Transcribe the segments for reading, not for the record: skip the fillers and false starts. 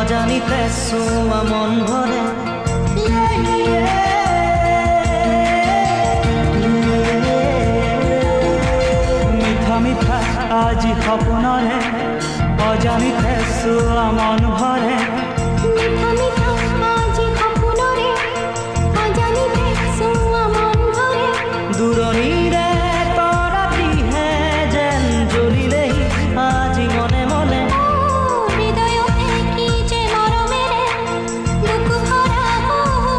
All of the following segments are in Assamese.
অজানিতে চুৱা মন ভৰে মিঠা মিঠা আজি সপোনৰে অজানিতে চুৱা মন ভৰে মিঠা মিঠা আজি সপোনৰে অজানিতে চুৱা মন ভৰে দূৰণিৰে তৰাটিহে যেন জ্বলিলেই আজি মনে মনে হৃদয়তে কি যে মৰমেৰে দুখ ভৰা বহু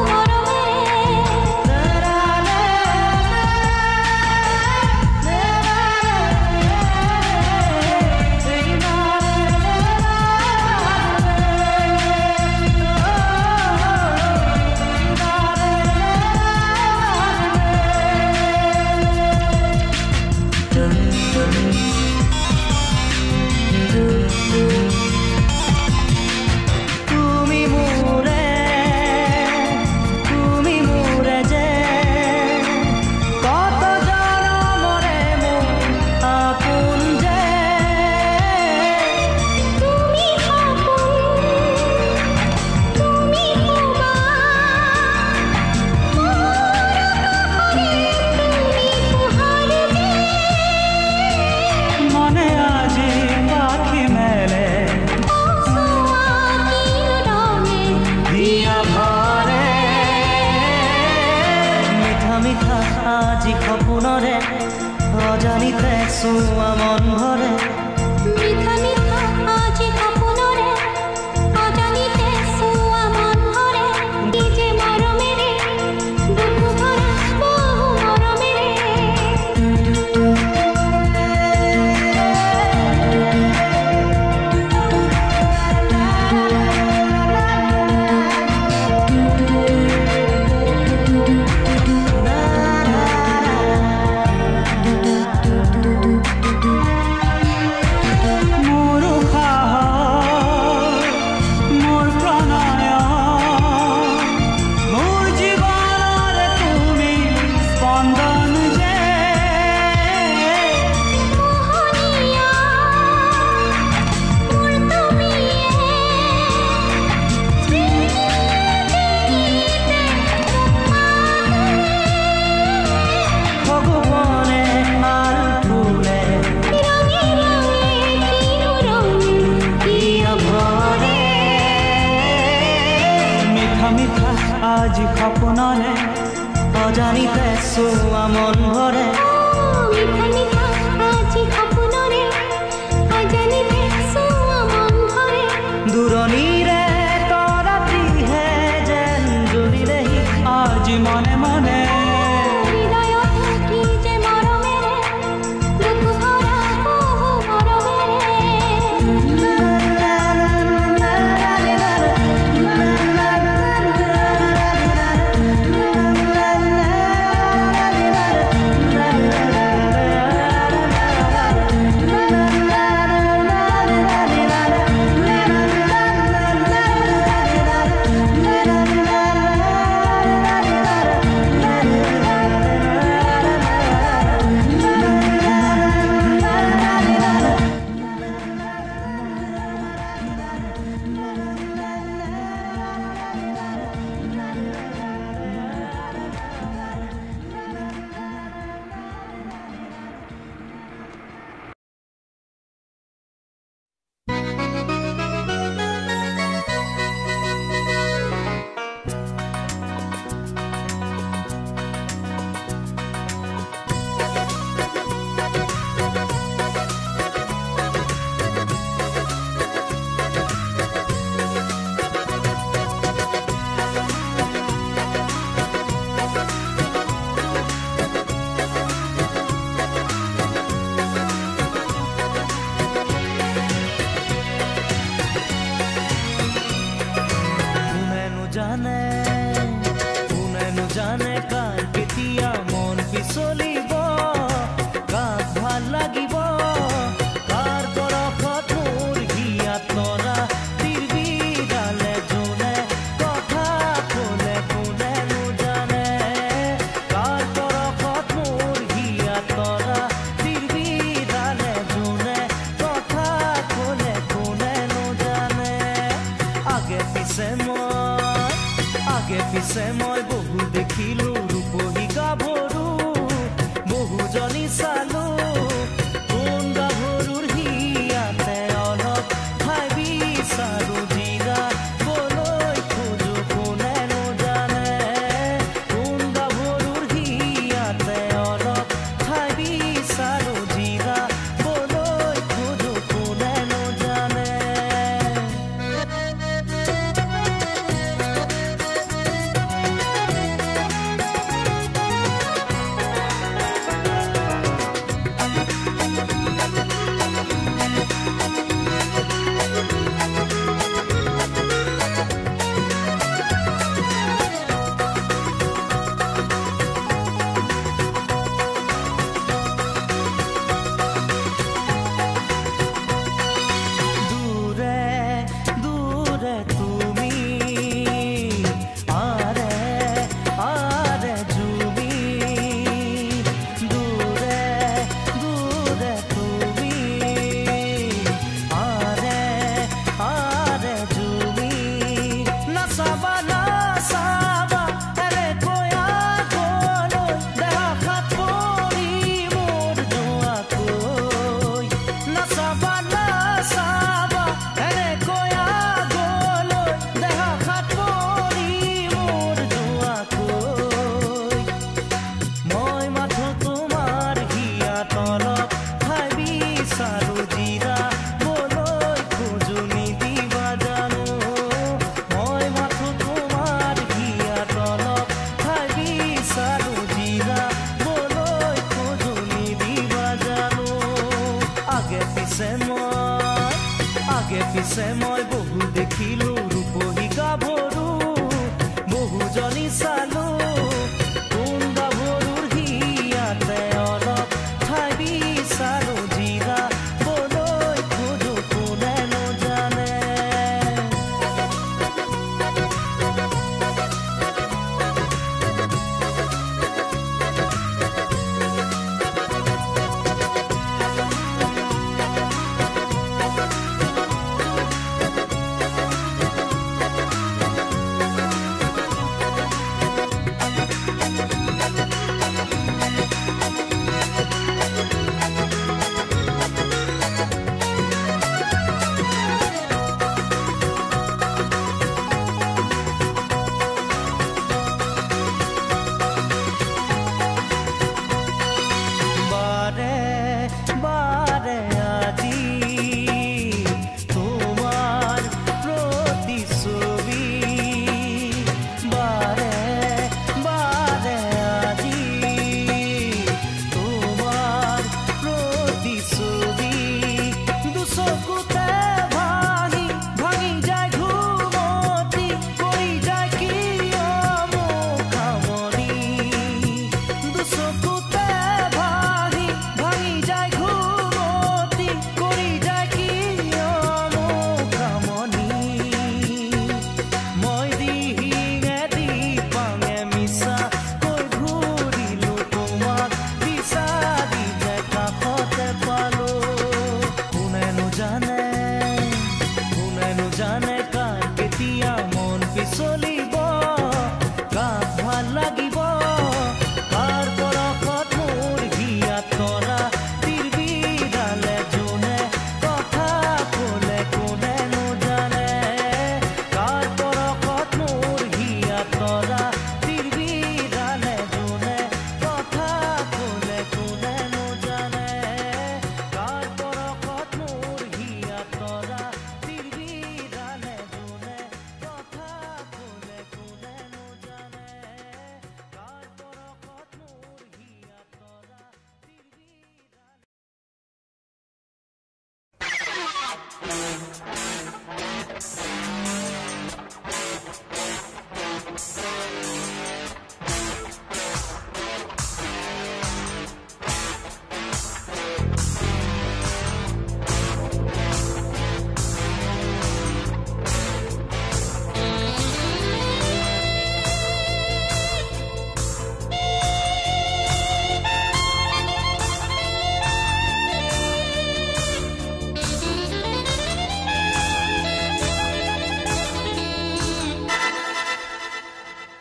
আজি সপোনৰে অজানিতে চুৱা মন ভৰে মিঠা মিঠা আজি সপোনৰে অজানিতে চুৱা মন ভৰে কি যে মৰমেৰে দুখ ভৰা বহু মৰমেৰে আজি সপোনৰে অজানিতে চুৱা মন ভৰে মিঠা মিঠা আজি সপোনৰে অজানিতে চুৱা মন ভৰে দূৰণিৰে তৰাটিহে যেন জ্বলিলেই আজি মনে মনে হৃদয়তে কি যে মৰমেৰে দুখ ভৰা বহু মৰমেৰে জানে কাৰ কেতিয়া মন পিছলিব কাক ভাল লাগিব কাৰ পৰশত মোৰ হিয়াত নৰা তিৰবিৰালে যোনে কথা কোনে কোনে নুজানে কাৰ পৰশত মোৰ হিয়াত নৰা তিৰবিৰালে যোনে কথা কোনে কোনে নুজানে পিছে মই বহু দেখিলো ৰূপহী গাভৰু বহুজনী চালো কোন গাভৰুৰ হিয়াতে অলপ ঠাই বিচাৰো জিৰা বলৈ খোজো কোনে জানে কোন গাভৰুৰ হিয়াতে অলপ ঠাই বিচাৰো জিৰা বলৈ খোজো কোনে জানে পিছে মই বহু দেখিলো ৰূপহী গাভৰু বহুজনী চালো কোন গাভৰুৰ হিয়াতে অলপ ঠাই বিচাৰো জিৰা বলৈ খোজো কোনে জানে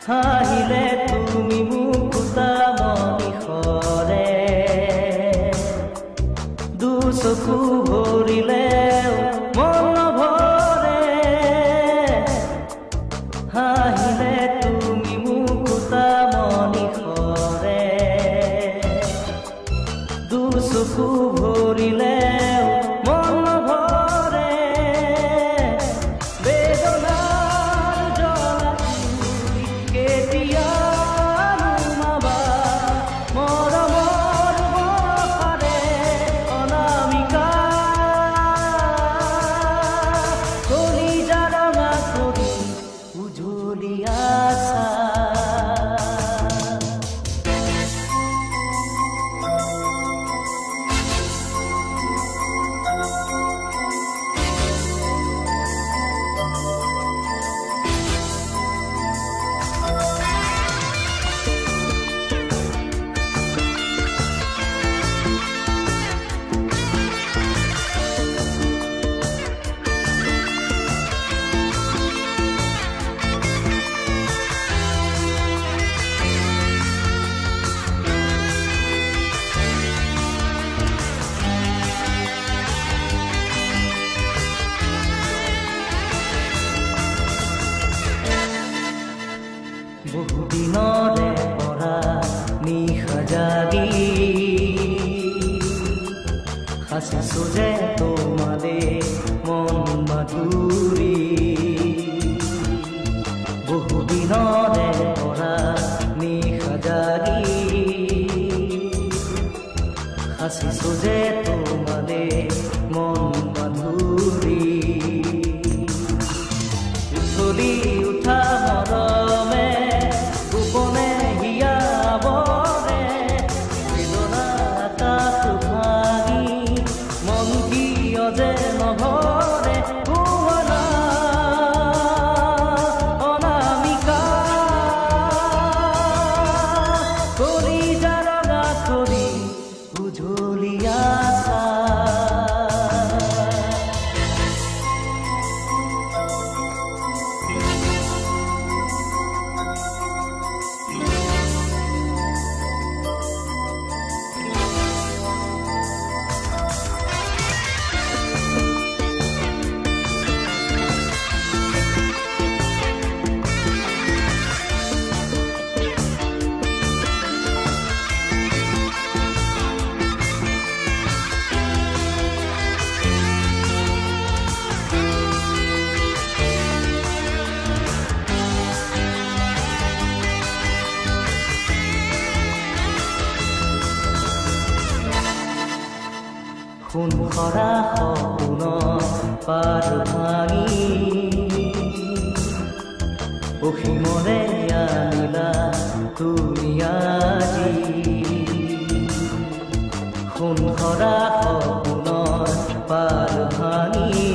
হাঁহিলে তুমি মুকুতা মনিষৰে দুচকু ভৰিলেও মন নভৰে হাঁহিলে তুমি মুকুতা মনিষৰে দুচকু ভৰিলেও মন নভৰে বেদনাৰ জ্বলা কেতিয়া নুমাবা মৰমৰ বৰষাৰে অনামিকা কলিজা ৰঙা কৰি উজলি আছা বহুদিনৰে পৰা নিশা জাগি সাঁচিছো যে তোমালে মন মাধুৰী বহুদিনৰে পৰা নিশা জাগি সাঁচিছো যে তোমালে মন মাধুৰী উঠলি উঠা মৰমে গোপনে হিয়াবৰে বেদনা তাতো ভাঙি মন কিয় যে নভৰে শুৱনা অনামিকা কলিজা ৰঙা কৰি উজলি আছা সোণ সৰা সপোনৰ পাৰ ভাঙি অসীমৰে আনিলা তুমি আজি সোণ সৰা সপোনৰ পাৰ ভাঙি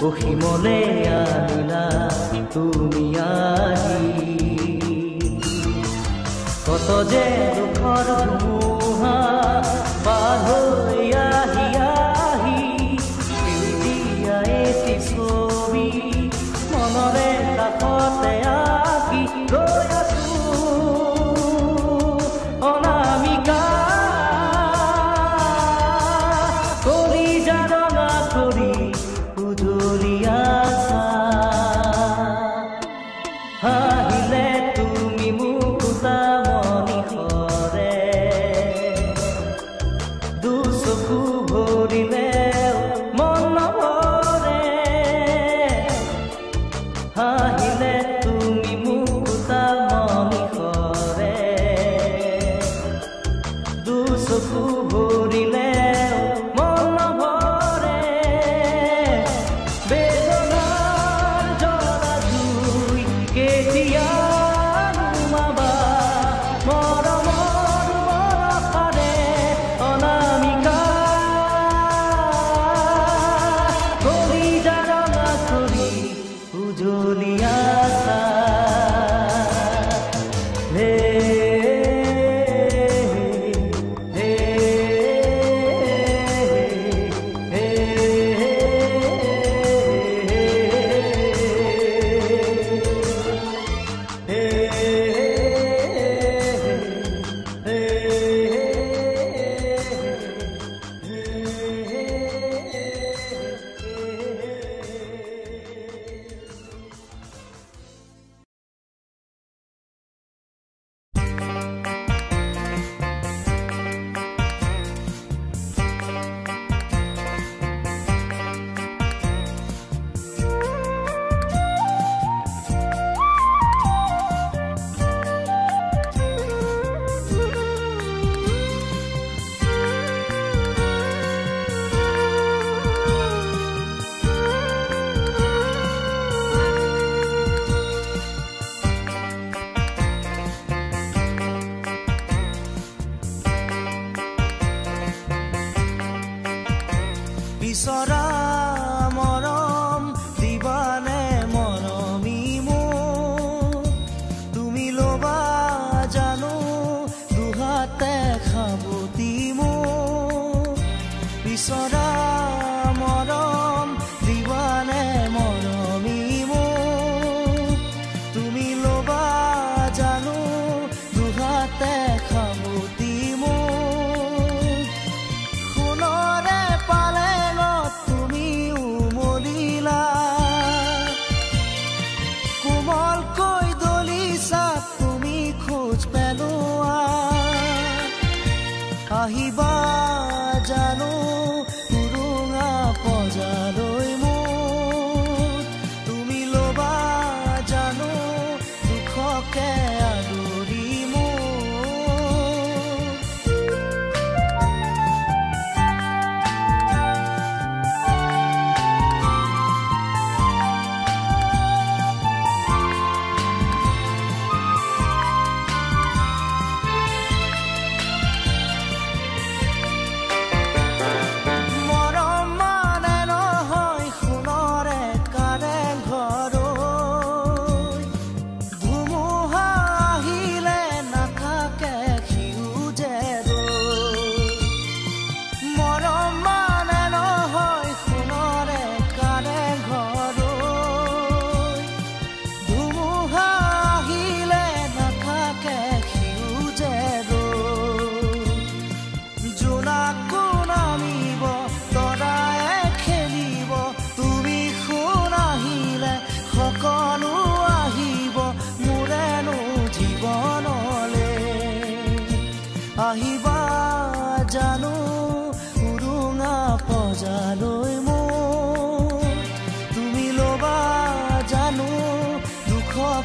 অসীমলে আনিলা তুমি আজি কত যে দুখৰ ধুমুহা পাৰ হৈ আহি আহি এতিয়া এটি ছবি মনৰে কাষতে আঁকি ৰৈ আছো অনামিকা কলিজা ৰঙা কৰি উজলি আছা হাঁহিলে তুমি মুকুতা মনিষৰে দুচকু ভৰিলেও মন নভৰে হাঁহিলে তুমি মুকুতা মনিষৰে দুচকু ভৰিলেও মন নভৰে বেদনাৰ জ্বলা জুই কেতিয়া নুমাবা মৰমৰ বৰষাৰে অনামিকা কলিজা ৰঙা কৰি উজলি আছা হে হে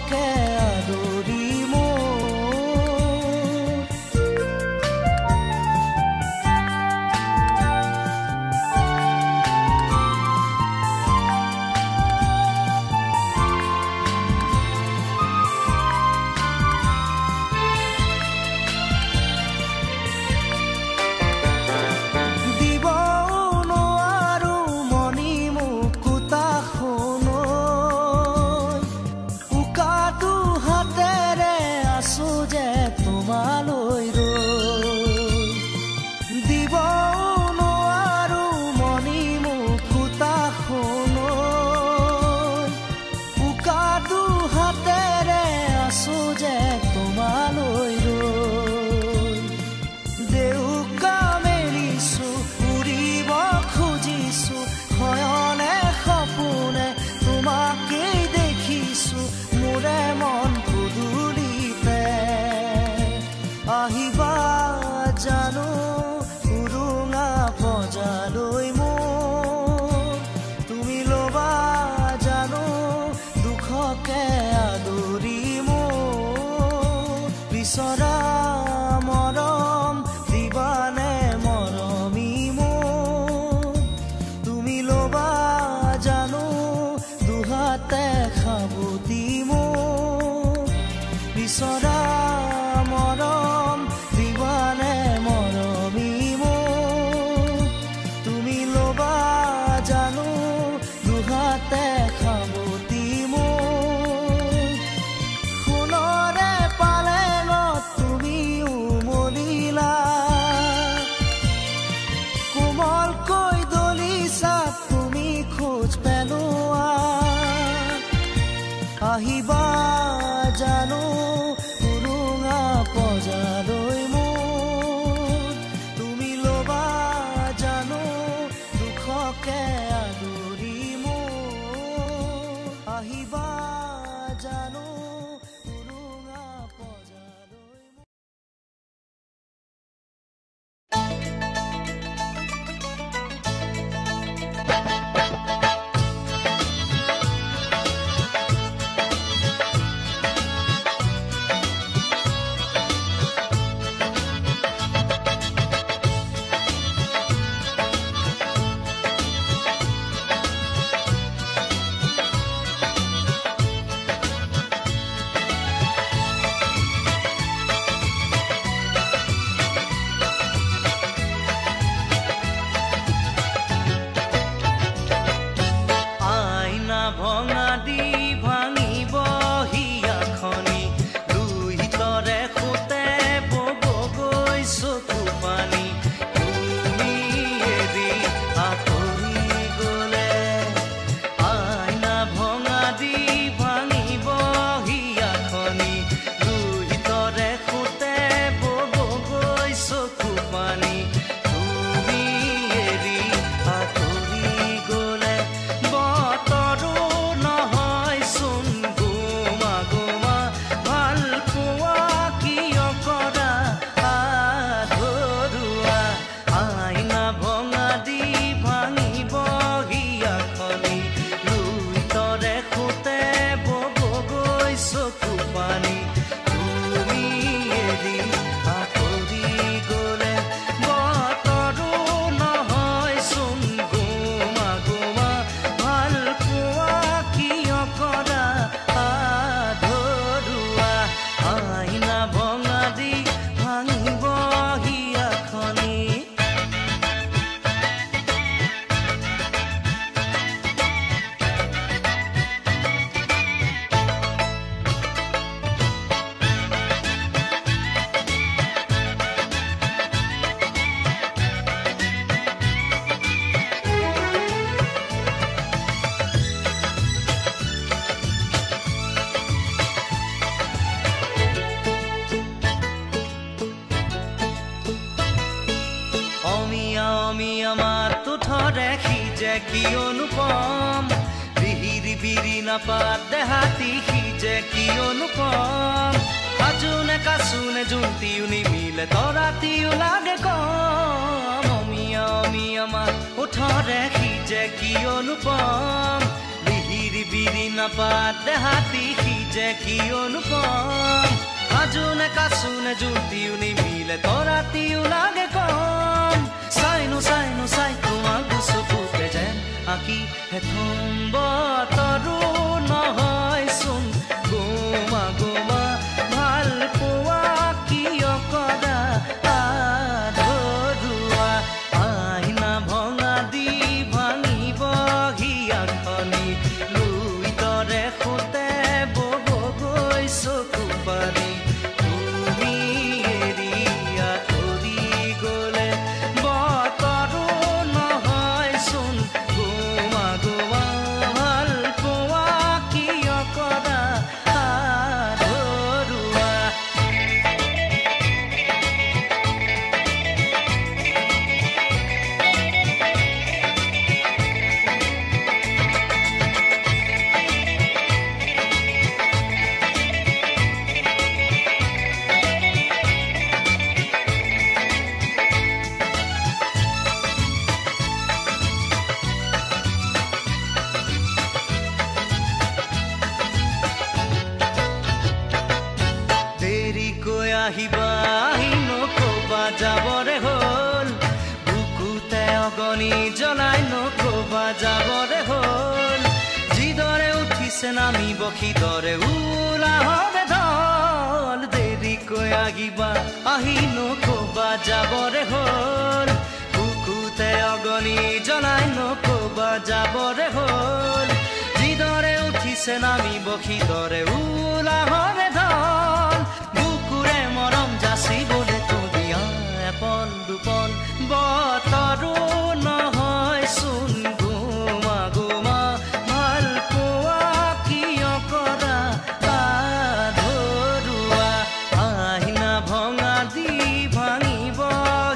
দুখকে আদৰি আহিবা জানো উৰুঙা পজালৈ মোৰ তুমি লবা জানো দুখকে আদৰি মোৰ আহিবা জানো উৰুঙা পজালৈ নাপাত দেহাতি সিজে কি অনুপম আজুনে কাচুনে জুন্তিও নিমিলে তৰাতিও লাগে কম অমিয়া অমিয়া মাত উঠৰে সিজে কি অনুপম বিহিৰি বিৰি নাপাত দেহাতি সিজে যে কি অনুপম আজুনে কাচুনে জুতিও নিমিলে তৰাতিও লাগে কম চাইনো চাই তোমাক চকুতে যেন আঁকি হেথম বতৰো নহয় চোন গোমা গোমা ভাল পোৱা কিয় কদা আধৰুৱা আইনা ভঙা দি ভাঙিব হিয়াখনি লুই তৰে সোতে বব গৈ চকু পানী তুমি এৰিয়া ধৰি গ'লে বতৰো নহয় চোন গোমা গোমা ভাল পোৱা কিয় কদা আধৰুৱা দেৰিকৈ আহিবা আহি নকবা যাবৰে হ'ল বুকুতে অগনি জ্বলাই নকবা যাবৰে হ'ল যিদৰে উঠিছে নামিব সিদৰে ওলাহৰে ঢল দেৰিকৈ আহিবা আহি নকবা যাবৰে হ'ল বুকুতে অগনি জ্বলাই নকবা যাবৰে হ'ল যিদৰে উঠিছে নামিব সিদৰে ওলাহৰে ঢল বুকুৰে মৰম যাচিবলৈ তুলিয়া এপল দুপল বতৰো নহয় চোন গোমা গোমা ভাল পোৱা কিয় কৰা আধৰুৱা আইনা ভঙা দি ভাঙিব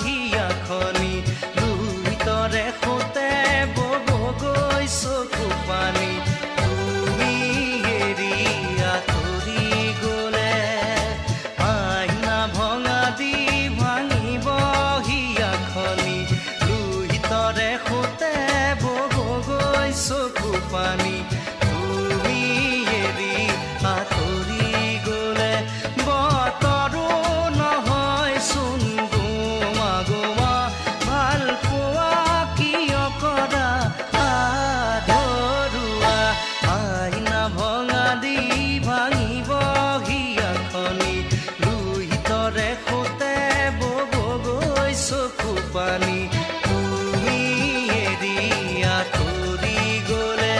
হিয়াখনি লুই তৰে সোতে বব গৈ চকু পানী তুমি এৰিয়া ধৰি গ'লে আইনা ভঙা দি ভাঙিব হিয়াখনি লুই তৰে সোতে বব গৈ চকু পানী তুমি এৰি আঁতৰি গ'লে বতৰো নহয় চোন গোমা গোমা ভাল পোৱা কিয় কৰা আধৰুৱা আইনা ভঙা দি ভাঙিব হিয়াখনি লুই তৰে সোতে বব গৈ চকু পানী তুমি এৰি আঁতৰি গ'লে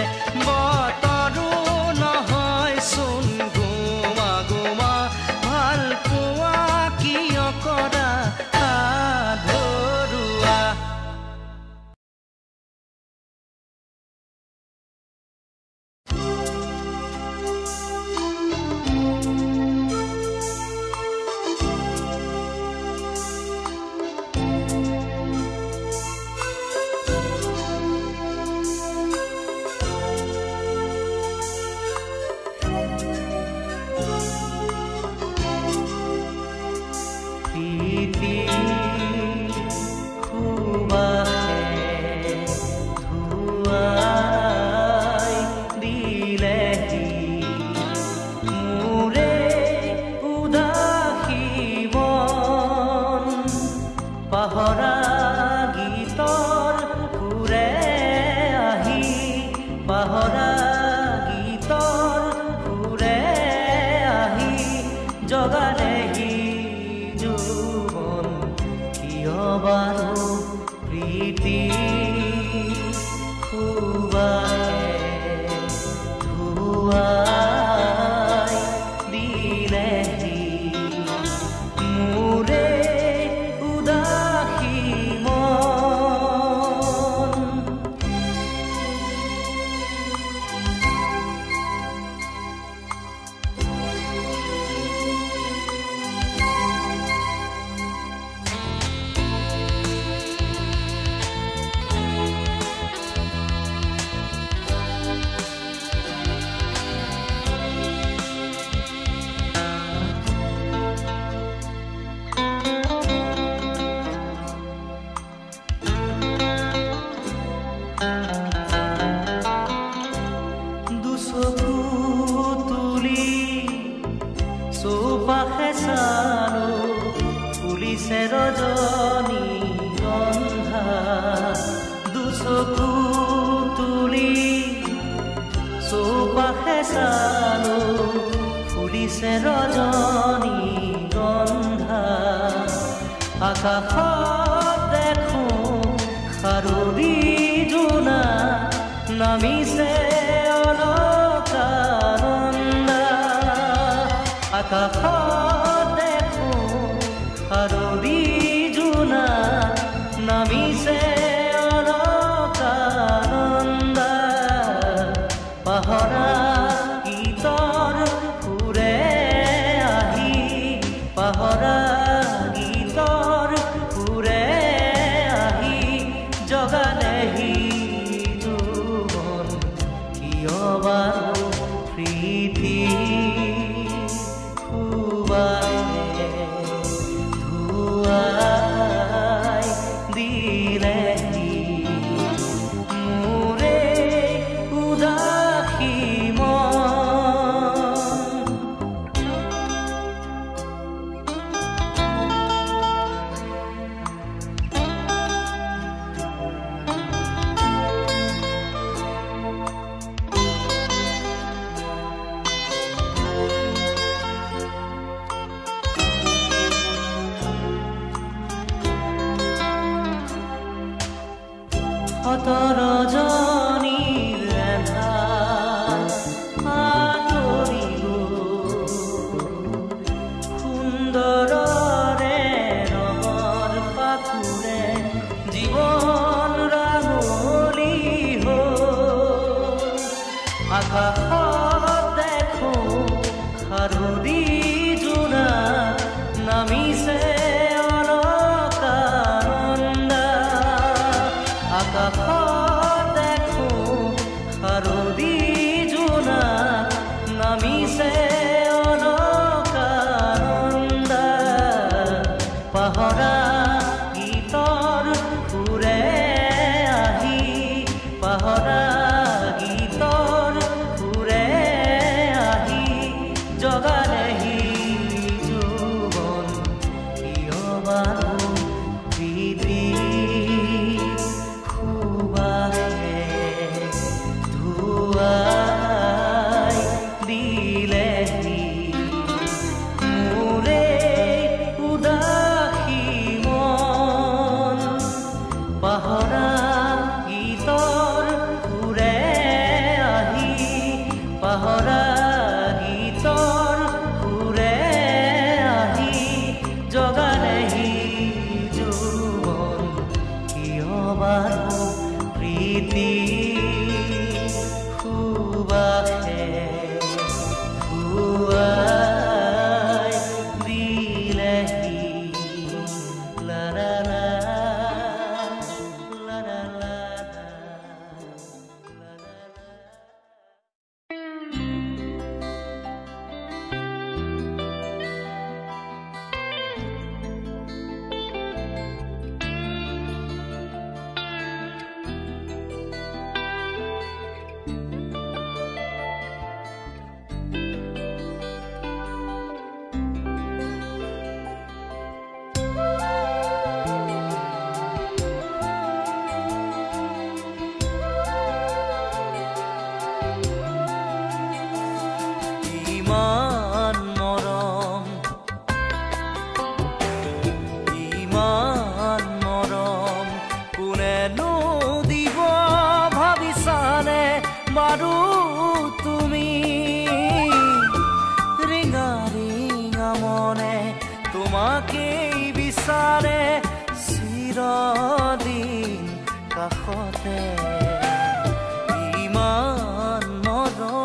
ফুলিছে ৰজনী গন্ধা দুচকু তুলি চৌপাশে চালো ফুলিছে ৰজনী গন্ধা আকাশত দেখো খাৰুৰী জোনা নামিছে অলকানন্দা আকাশত দেখো খাৰুৰী জোনা নামিছে অলকানন্দা পাহৰা গীতৰ সুৰে আহি পাহৰা গীতৰ সুৰে আহি জগালেহি জীৱন কিয় বাৰু প্ৰীতি খুবাই ধুৱাই দিলেহি মোৰে উদাসী মন ৰজনীৰ এন্ধাৰ আঁতৰিব সুন্দৰৰে ৰঙৰ পাখুৰে জীৱন ৰাঙলী হ'ল আকাশত দেখো খাৰুৰী জোনা নামিছে অলকানন্দা আকাশত দেখো খাৰুৰী জোনা নামিছে অলকানন্দা পাহৰা গীতৰ সুৰে আহি পাহৰা গীতৰ সুৰে আহি জগালেহি জীৱন কিয় বাৰু প্ৰীতি ধুৱাই দিলেহি মোৰে উদাসী মন পাহৰা গীতৰ সুৰে আহি পাহৰা গীতৰ সুৰে আহি জগালেহি জীৱন কিয় বাৰু প্ৰীতি খুবাহে ধুৱাই দিলেহি লা লা লা লা লা লা লা লা লা। ইমান মৰম কোনেনো দিব ভাবিছানে বাৰু তুমি ৰিঙা ৰিঙা মনে তোমাকেই বিচাৰে চিৰদিন কাষতে ইমান মৰম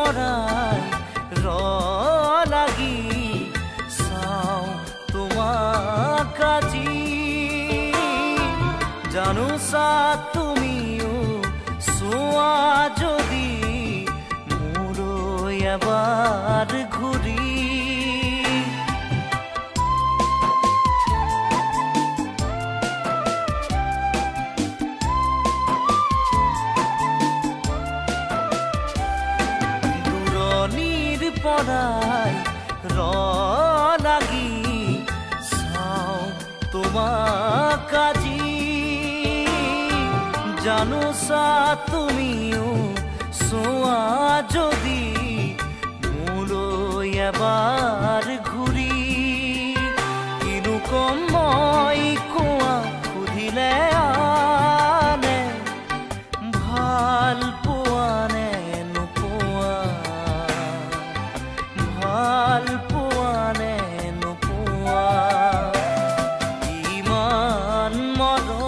পৰাই লাগি চাওঁ তোমাক আজি জানোচা তুমিও চোৱা যদি মোলৈ এবাৰ ঘূৰি পৰাই লাগি চাওঁ তোমাক আজি জানোচা তুমিও চোৱা যদি মোলৈ এবাৰ ঘূৰি কিনো কম মই কোৱা সুধিলে আনে ভাল পোৱা নে নোপোৱা ভাল পোৱা নে নোপোৱা ইমান মৰম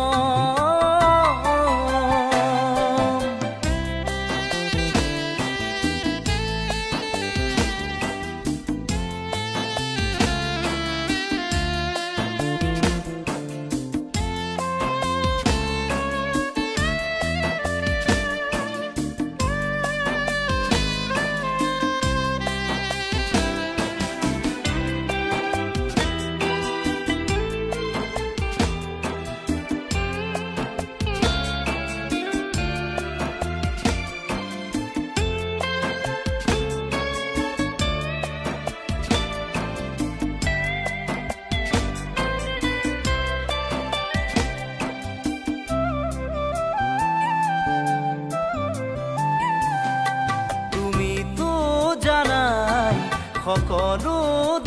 সকলো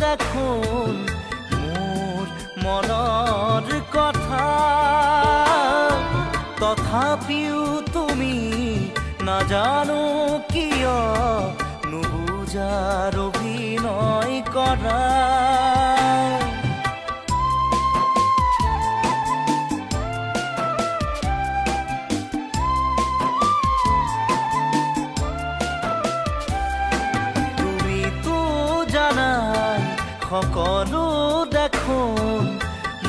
দেখোন মোৰ মনৰ কথা তথাপিও তুমি নাজানো কিয় নুবুজাৰ অভিনয় কৰা সকলো দেখোন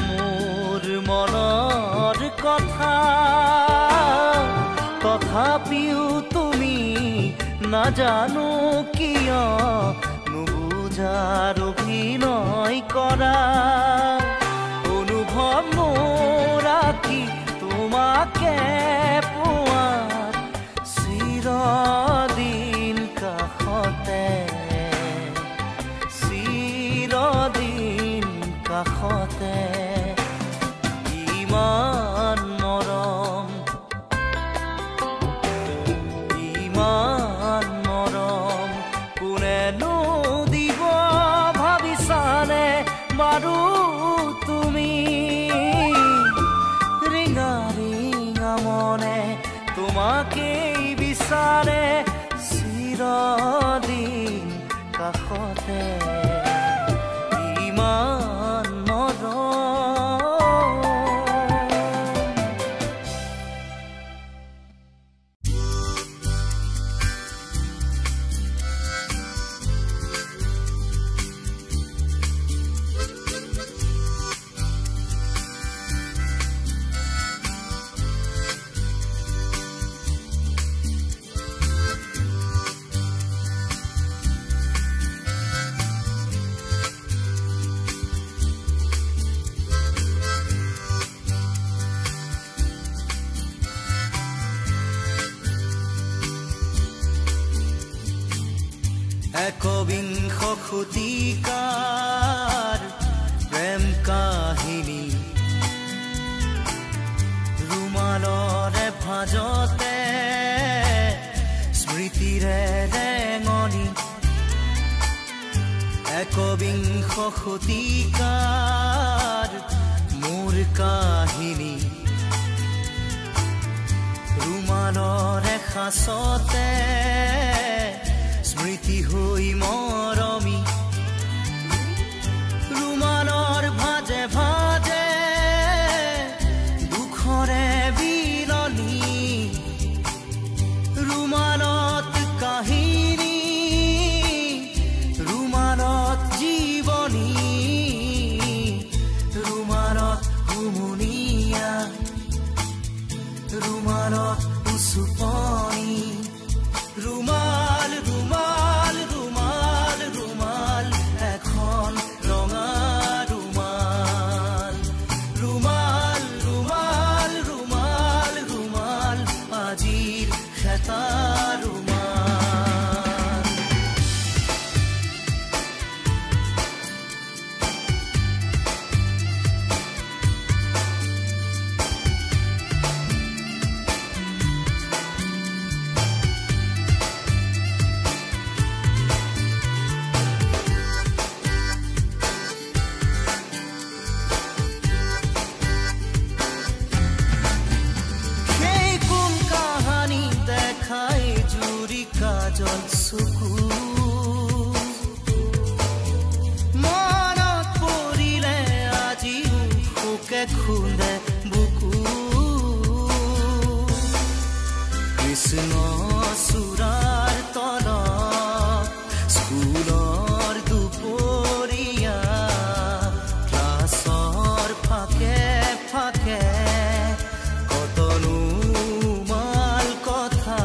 মোৰ মনৰ কথা তথাপিও তুমি নাজানো কিয় নুবুজাৰ অভিনয় কৰা অনুভৱ মোৰ কি তোমাকে পোৱাৰ চিৰদিন কাষতে চিৰদিন কাষতে ইমান মৰম ইমান মৰম কোনেনো দিব ভাবিছানে বাৰু তুমি ৰিঙা ৰিঙা মনে তোমাকেই বিচাৰে চিৰদিন কাষতে ইমান মৰম একবিংশ শতিকাৰ প্ৰেম কাহিনী ৰুমালৰে ভাজতে স্মৃতিৰে ৰেঙনি একবিংশ শতিকাৰ মোৰ কাহিনী ৰুমালৰে সাঁচতে স্মৃতি হৈ মৰমি ৰুমালৰ ভাজে ভাজে দুখৰে বিলনি ৰুমালত কাহিনী হুমুনিয়া ৰুমালত উচুপনি ৰুমাল ৰুমাল ৰুমাল ৰুমাল এখন ৰঙা ৰুমাল ৰুমাল ৰুমাল ৰুমাল ৰুমাল আজিৰ খেতা ৰুমাল কাজল চকু মনত পৰিলে আজি শোকে খুন্দে বুকু কৃষ্ণ চূড়াৰ তলত স্কুলৰ দুপৰীয়া ক্লাছৰ ফাকে ফাকে কতনো মাল কথা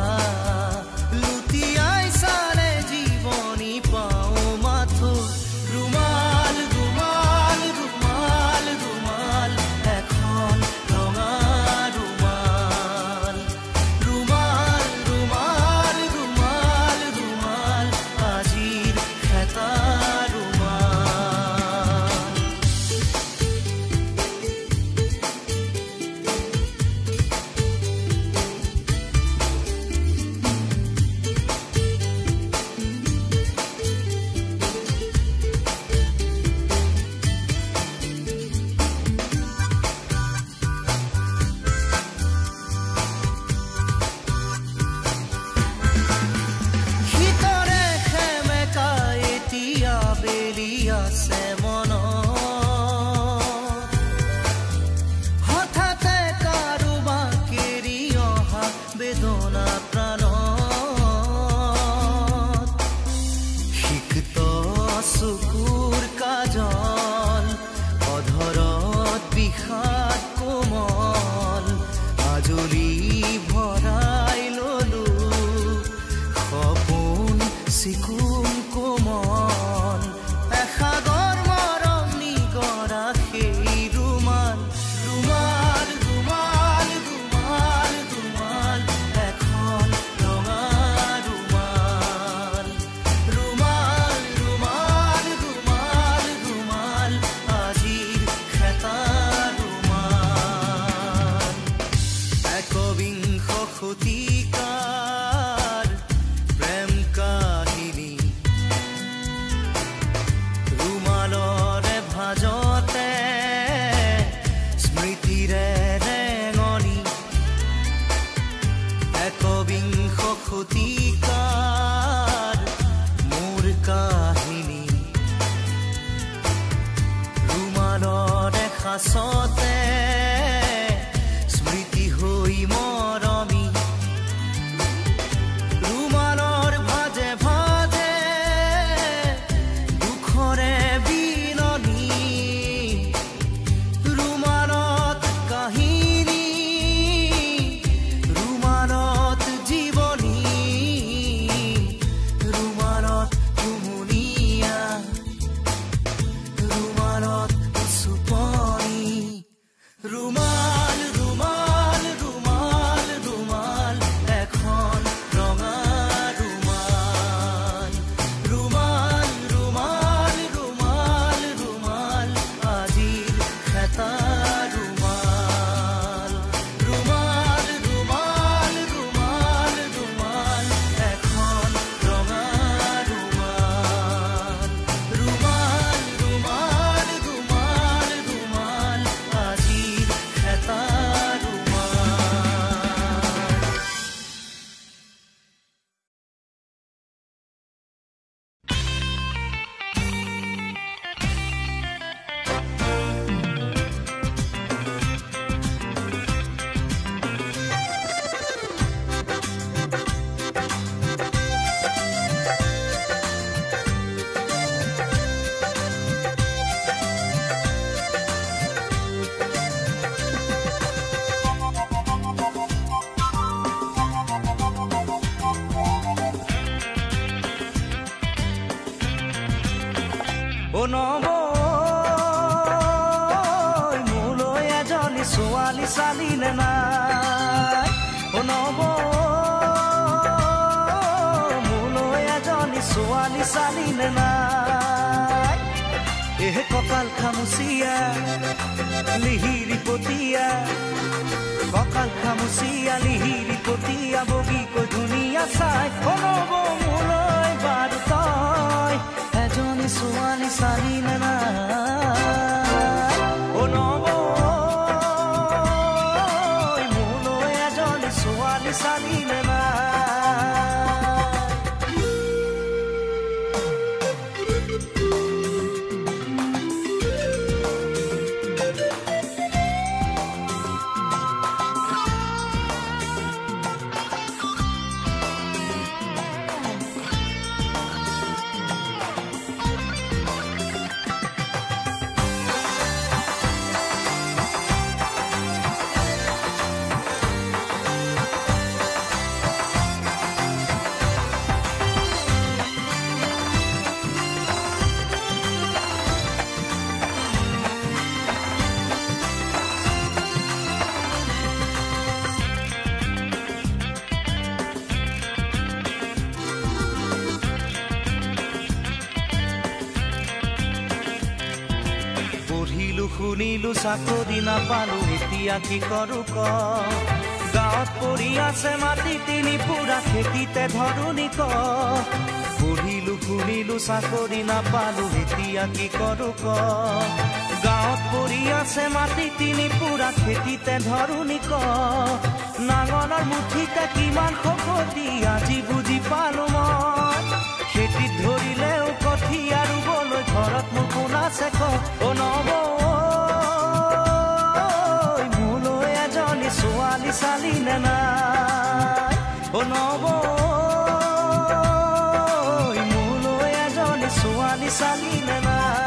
হঠাতে কাৰোবাক কেৰি অহা বেদনা প্ৰাণত সিক্ত চকুৰ কাজল অধৰত বিষাদ কোমল আজলি ভৰাই ললো সপোন চিকুণ কোমল এসাগৰ মৰম নিগৰা সেই ৰুমাল ৰুমাল ৰুমাল ৰুমাল ৰুমাল এখন ৰঙা ৰুমাল ৰুমাল ৰুমাল ৰুমাল ৰুমাল আজিৰ খেতা ৰুমাল একবিংশ শতিকাৰ প্ৰেম কাহিনী ৰুমালৰে ভাজতে স্মৃতিৰে ৰেঙনি একবিংশ শতিকাৰ মোৰ কাহিনী ৰুমালৰে সাঁচতে স্মৃতি হৈ মৰমি ৰুমালৰ ভাজে ভাজে দুখৰে বিননি ৰুমালত কাহিনী ৰুমালত জীৱনী ৰুমালত হুমুনিয়া ৰুমালত চুপনি নব মোলৈ এজনী ছোৱালী চালিলে নাই নব মোলৈ এজনী ছোৱালী চালিলে নাই এহে কঁকাল খামুচিয়া লিহিৰি পতিয়া কঁকাল খামুচিয়া লিহিৰি পতিয়া বগীকৈ ধুনীয়া চাই নব মোলৈ বাৰু তই এজনী ছোৱালী চালিলে নাই নব মোলৈ এজনী ছোৱালী চালিলে নাই শুনিলো চাকৰি নাপালো এতিয়া কি কৰো ক গাঁৱত পৰি আছে মাটি তিনি পুৰা খেতিতে ধৰুনি ক পঢ়িলো শুনিলো চাকৰি নাপালো এতিয়া কি কৰো ক গাঁৱত পৰি আছে মাটি তিনি পুৰা খেতিতে ধৰুনি ক নাঙলৰ মুঠিতে কিমান শকতি আজি বুজি পালো মই খেতিত ধৰিলেও কঠীয়া ৰুবলৈ ঘৰত মোৰ কোন আছে ক নব ছোৱালী চালিলে নাই নব মোলৈ এজনী ছোৱালী চালিলে নাই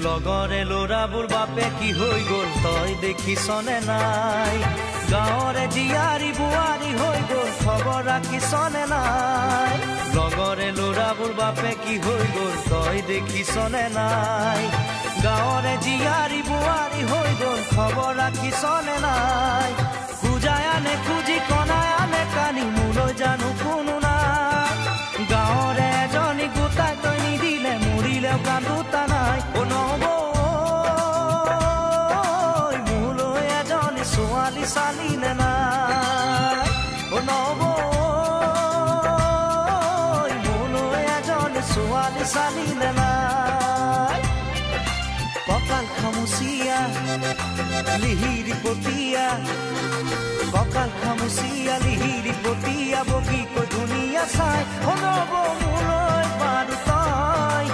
লগৰে ল'ৰাবোৰ বাপে কি হৈ গ'ল তই দেখিছনে নাই গাঁৱৰে জীয়াৰী বোৱাৰী হৈ গ'ল খবৰ ৰাখিছনে নাই লগৰে ল'ৰাবোৰ বাপে কি হৈ গ'ল তই দেখিছনে নাই গাঁৱৰে জীয়াৰী বোৱাৰী হৈ গ'ল খবৰ ৰাখিছনে নাই খুজাই আনে খুজি কণাই আনে কানি মোলৈ জানো কোনো নাই গাঁৱৰে এজনী গোটাই তই নিদিলে মৰিলেও কাণ দুটা নাই নব মোলৈ এজনী ছোৱালী চালিলে নাই নব মোলৈ এজনী ছোৱালী চালিলে নাই কঁকাল খামুচিয়া লিহিৰি পতিয়া কঁকাল খামুচিয়া লিহিৰি পতিয়া বগীকৈ ধুনীয়া চাই নব মোলৈ বাৰু তই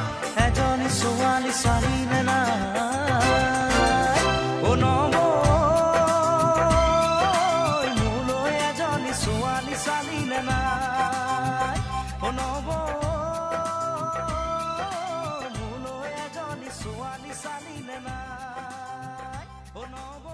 এজনী ছোৱালী চালিলে নাই নব মোলৈ এজনী ছোৱালী চালিলে নাই নব মোলৈ এজনী ছোৱালী চালিলে নাই নব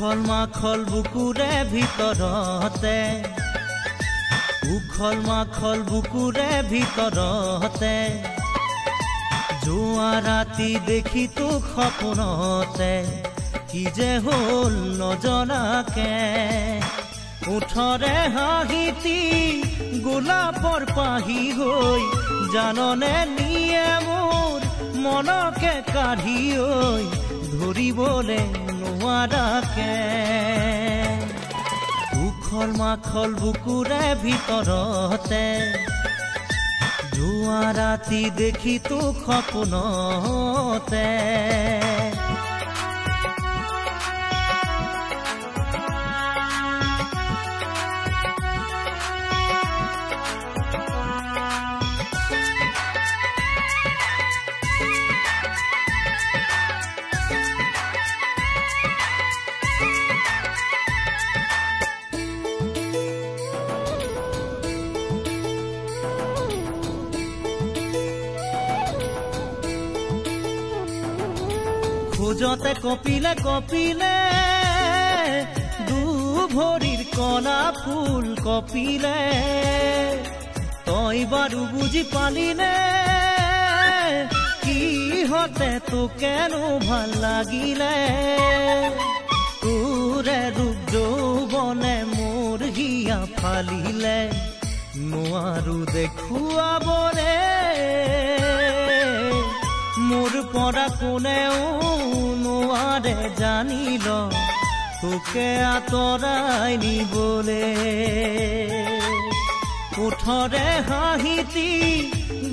উখল মাখল বুকুৰে ভিতৰতে উখল মাখল বুকুৰে ভিতৰতে যোৱা ৰাতি দেখি তোক সপোনতে কি যে হ'ল নজনাকে উঠৰে হাঁহিতি গোলাপৰ পাহি হৈ জাননে নিয়ে মোৰ মনকে কাঢ়ি ঐ ধৰিবলে নোৱাৰাকে উখল মাখল বুকুৰে ভিতৰতে যোৱা ৰাতি দেখি তোক সপোনতে খোজতে কপিলে কপিলে দুভৰিৰ কণা ফুল কপিলে তই বাৰু বুজি পালিনে কিহতে তোকেনো ভাল লাগিলে তোৰে ৰূপ যৌৱনে মোৰ হিয়া ফালিলে নোৱাৰো দেখুৱাবলে মোৰ পৰা কোনেও নোৱাৰে জানিল তোকে আঁতৰাই নিবলে উঠৰে হাঁহিতি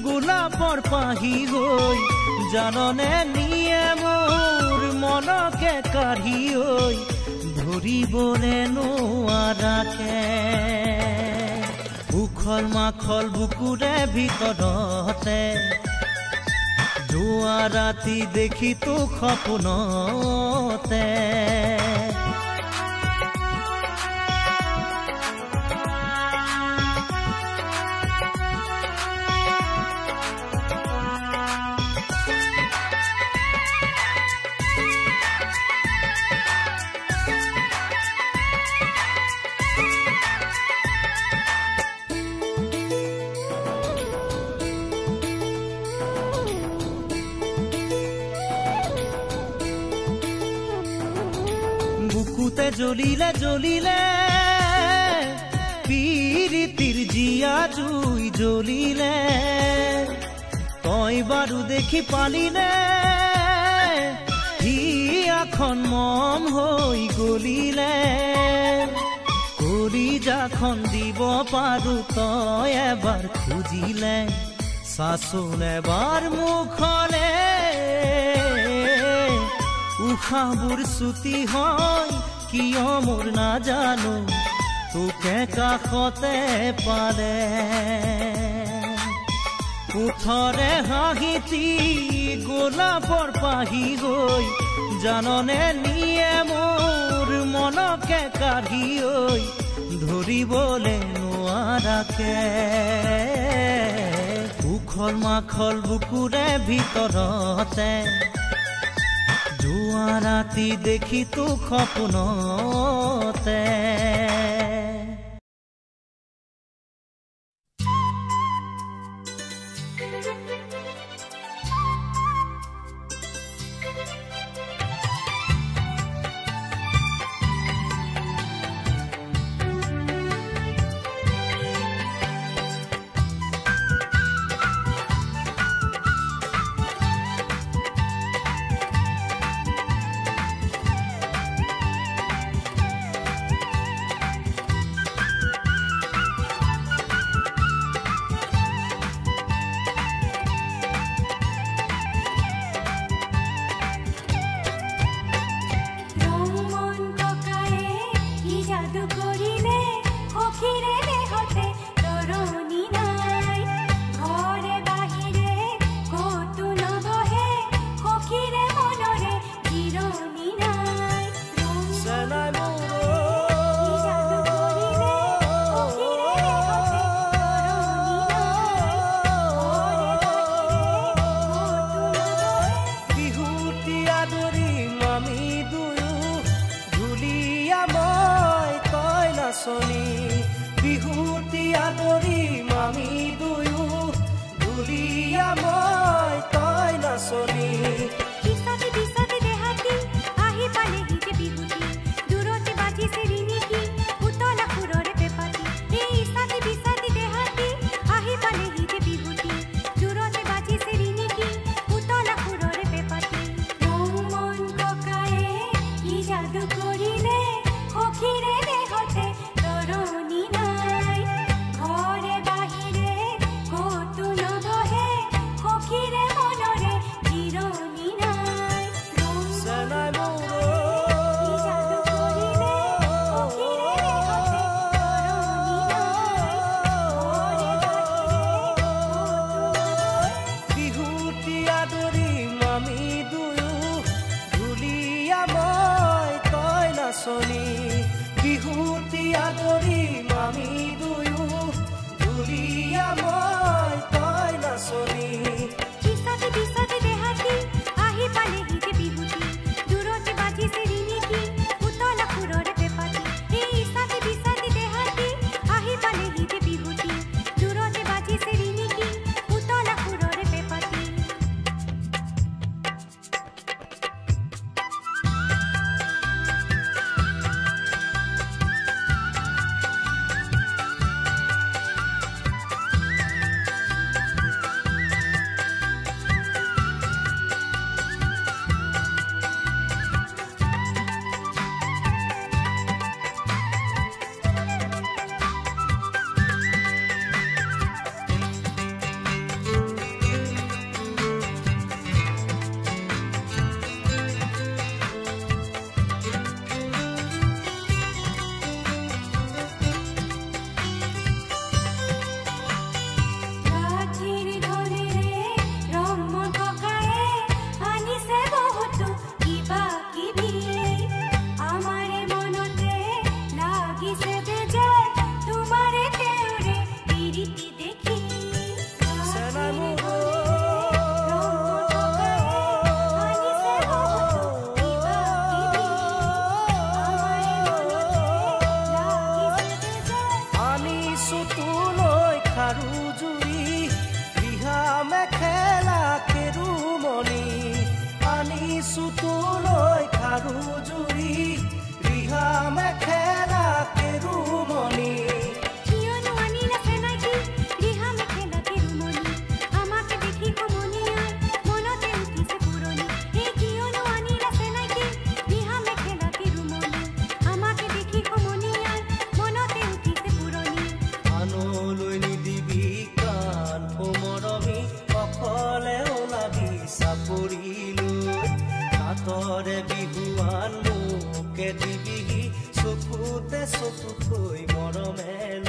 গোলাপৰ পাহি হৈ জাননে নিয়ে মোৰ মনকে কাঢ়ি ঐ ধৰিবলে নোৱাৰাকে উখল মাখল বুকুৰে ভিতৰতে যোৱা ৰাতি দেখি তোক সপোনতে বুকুতে জ্বলিলে জ্বলিলে পিৰিতিৰ জিয়া জুই জ্বলিলে তই বাৰু দেখি পালিনে হিয়াখন মম হৈ গলিলে কলিজাখন দিব পাৰো তই এবাৰ খুজিলে চাচোন এবাৰ মুখলে উশাহবোৰ ছুটি হয় কিয় মোৰ নাজানো তোকে কাষতে পালে উঠৰে হাঁহিতি গোলাপৰ পাহি গৈ জাননে নিয়ে মোৰ মনকে কাঢ়ি ঐ ধৰিবলে নোৱাৰাকে উখল মাখল বুকুৰে ভিতৰতে যোৱা ৰাতি দেখি তোক সপোনতে চকু থৈ মৰমে